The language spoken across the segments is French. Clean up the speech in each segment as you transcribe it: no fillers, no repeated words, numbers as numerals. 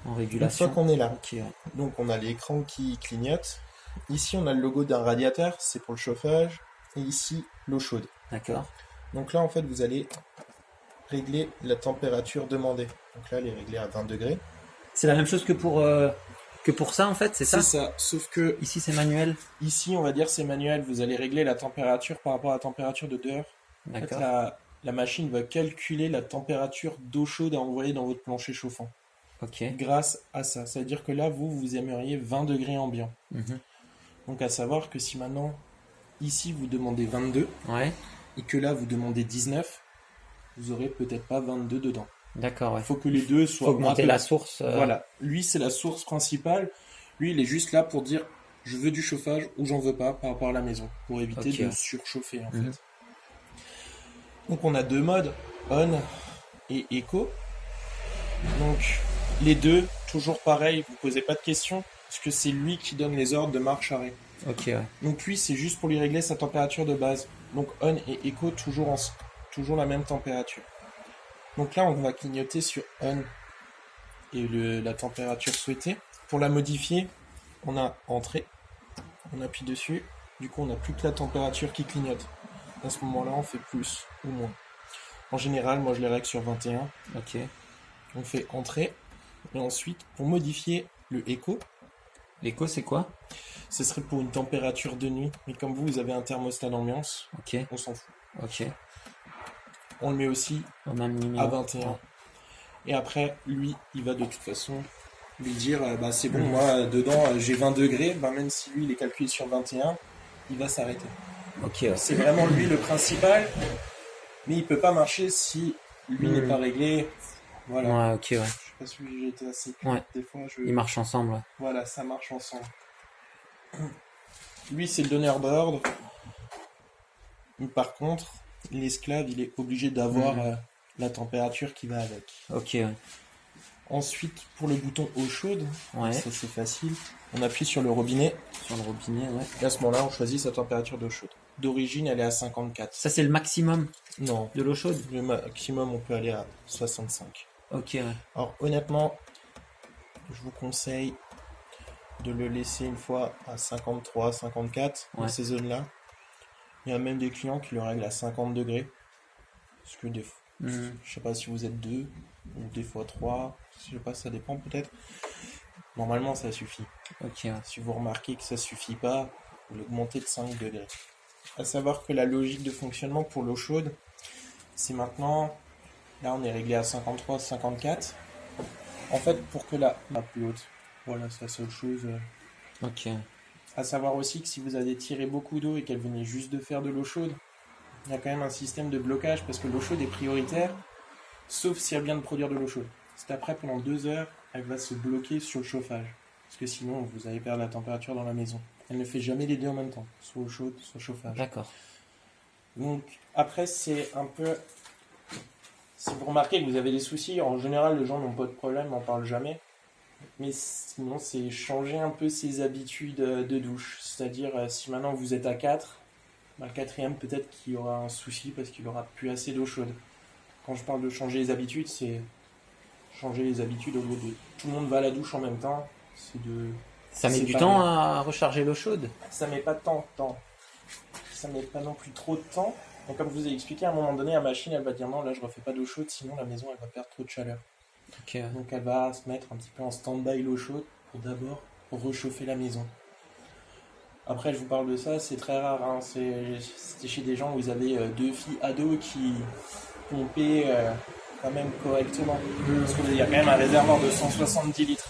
En Une régulation. fois qu'on est là, Ok, ouais. donc on a l'écran qui clignote. Ici, on a le logo d'un radiateur, c'est pour le chauffage. Et ici, l'eau chaude. D'accord. Donc là, en fait, vous allez régler la température demandée. Donc là, elle est réglée à 20 degrés. C'est la même chose que pour ça en fait, c'est ça? C'est ça, sauf que Ici c'est manuel. ici, on va dire c'est manuel. Vous allez régler la température par rapport à la température de dehors. En fait, D'accord. la machine va calculer la température d'eau chaude à envoyer dans votre plancher chauffant. Ok. Grâce à ça. Ça veut dire que là, vous aimeriez 20 degrés ambiant. Mhm. Donc à savoir que si maintenant, ici, vous demandez 22 Ouais. et que là, vous demandez 19, vous aurez peut-être pas 22 dedans. D'accord, ouais. Il faut que les deux soient Faut augmenter un peu- la source. Voilà. Lui, c'est la source principale. Lui, il est juste là pour dire je veux du chauffage ou j'en veux pas par rapport à la maison. Pour éviter Ok, de ouais. surchauffer, en Mhm. fait. Donc on a deux modes, on et eco. Donc les deux, toujours pareil, vous posez pas de questions, parce que c'est lui qui donne les ordres de marche-arrêt. Ok, ouais. Donc lui, c'est juste pour lui régler sa température de base. Donc on et eco, toujours la même température. Donc là, on va clignoter sur on et la température souhaitée. Pour la modifier, on a entrée, on appuie dessus, du coup on n'a plus que la température qui clignote. À ce moment-là, on fait plus ou moins. En général, moi je les règle sur 21. Ok. On fait entrée, et ensuite, pour modifier le écho, L'écho c'est quoi? ce serait pour une température de nuit. Mais comme vous avez un thermostat d'ambiance, Ok. on s'en fout. Ok. On le met aussi Au même numéro. à 21. Ouais. Et après, lui, il va de toute façon lui dire bah c'est bon, moi dedans j'ai 20 degrés, bah, même si lui il est calculé sur 21, il va s'arrêter. Ok, ouais. C'est vraiment lui le principal, mais il peut pas marcher si lui n'est Mhm. pas réglé. Voilà. Ouais, ok, ouais. Je sais pas si j'ai été assez clair. Ouais. Des fois, Ils marchent ensemble, ouais. Voilà, ça marche ensemble. Lui, c'est le donneur d'ordre. Mais par contre, l'esclave, il est obligé d'avoir la température qui va avec. Ok, ouais. Ensuite, pour le bouton eau chaude, Ouais. ça c'est facile. On appuie sur le robinet. Sur le robinet, ouais. Et à ce moment-là, on choisit sa température d'eau chaude. D'origine, elle est à 54. Ça c'est le maximum Non, de l'eau chaude? le maximum, on peut aller à 65. Ok, ouais. Alors honnêtement, je vous conseille de le laisser une fois à 53, 54, dans Ouais. ces zones-là. Il y a même des clients qui le règlent à 50 degrés. Parce que des fois, Mhm. je sais pas si vous êtes deux, ou des fois trois, je sais pas, ça dépend peut-être. Normalement, ça suffit. Ok, ouais. Si vous remarquez que ça suffit pas, vous l'augmentez de 5 degrés. À savoir que la logique de fonctionnement pour l'eau chaude, c'est maintenant, là on est réglé à 53, 54. En fait, pour que la plus haute, voilà, c'est la seule chose. Ok. À savoir aussi que si vous avez tiré beaucoup d'eau et qu'elle venait juste de faire de l'eau chaude, il y a quand même un système de blocage parce que l'eau chaude est prioritaire, sauf si elle vient de produire de l'eau chaude. C'est après, pendant 2 heures, elle va se bloquer sur le chauffage. Parce que sinon, vous allez perdre la température dans la maison. Elle ne fait jamais les deux en même temps, soit eau chaude, soit chauffage. D'accord. Donc, après, c'est un peu. Si vous remarquez que vous avez des soucis, en général, les gens n'ont pas de problème, n'en parlent jamais. Mais sinon, c'est changer un peu ses habitudes de douche. C'est-à-dire, si maintenant vous êtes à 4, bah, le quatrième, peut-être qu'il y aura un souci parce qu'il aura plus assez d'eau chaude. Quand je parle de changer les habitudes, c'est changer les habitudes au lieu de tout le monde va à la douche en même temps. C'est de. Ça met c'est du pas temps bien. à recharger l'eau chaude? Ça met pas tant de temps. Ça met pas non plus trop de temps. Donc, comme je vous ai expliqué, à un moment donné, la machine, elle va dire non, là, je refais pas d'eau chaude, sinon la maison, elle va perdre trop de chaleur. Ok, ouais. Donc, elle va se mettre un petit peu en stand-by l'eau chaude pour d'abord réchauffer la maison. Après, je vous parle de ça, c'est très rare. Hein. C'était chez des gens où ils avaient 2 filles ados qui pompaient quand même correctement. Parce qu'il y a quand même un réservoir de 170 litres.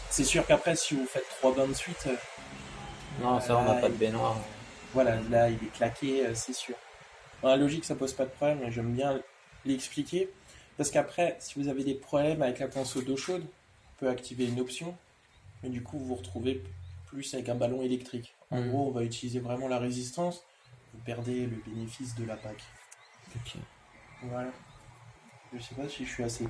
C'est sûr qu'après, si vous faites 3 bains de suite, Non, ça, on n'a pas de baignoire. voilà, là, il est claqué, c'est sûr. Dans la logique, ça pose pas de problème, mais j'aime bien l'expliquer. Parce qu'après, si vous avez des problèmes avec la pinceau d'eau chaude, on peut activer une option, mais du coup, vous vous retrouvez plus avec un ballon électrique. En gros, on va utiliser vraiment la résistance, vous perdez le bénéfice de la PAC. Ok. Voilà. Je sais pas si je suis assez